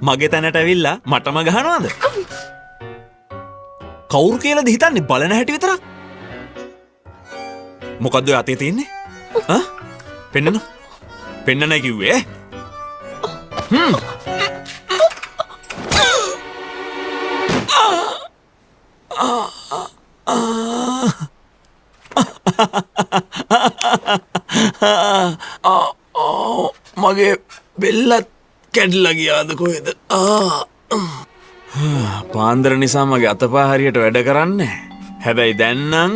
මගේ තැනට ඇවිල්ලා මටම ගහනවාද? කවුරු කියලාද හිතන්නේ බලන හැටි විතරක්? මොකද්ද ඔය අතේ තියෙන්නේ? පෙන්නන්න. පෙන්නන්නයි කිව්වේ. මගේ බෙල්ලත් කැඩිලා ගියාද කොහෙද? පාන්දර නිසා මගේ අතපා හරියට වැඩ කරන්නේ. හැබැයි දැන් නම්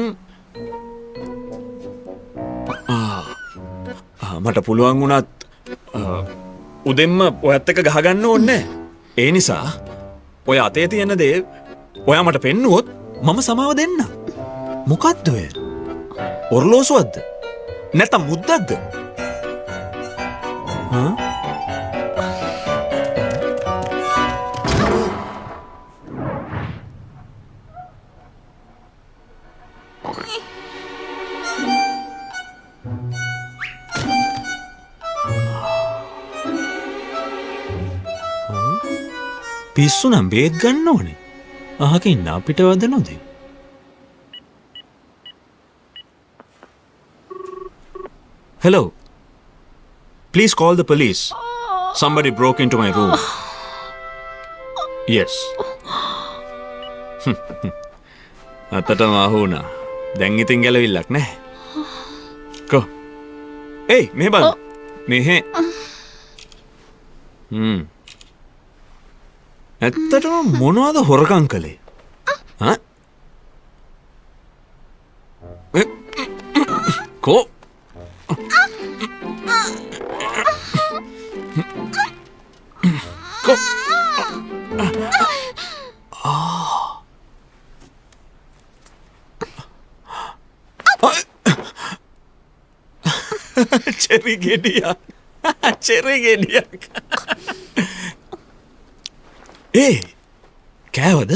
මට පුළුවන් වුණත් උදෙන්ම ඔයත් එක්ක ගහගන්න ඕනේ. ඒ නිසා ඔය අතේ තියෙන දේ ඔයා මට පෙන්නුවොත් මම සමාව දෙන්න. මොකද්ද ඔය? ඔර්ලෝසුවක්ද? නැත්නම් මුද්දක්ද? පිස්සු නම් බේත් ගන්න ඕනේ. අහකින් අපිට වද නොදේ. Hello. Please call the police. Somebody broke into my room. Yes. අතටම අහුණා. දැන් ඉතින් ගැලවිල්ලක් නැහැ. කො. ඒයි මෙහෙ බලන්න. මෙහෙ. ඇත්තටම මොනවද හොරකම් කළේ? කෝ කෝ චෙරි ගෙඩියක්. චෙරි ගෙඩියක්. ඒ කෑවද?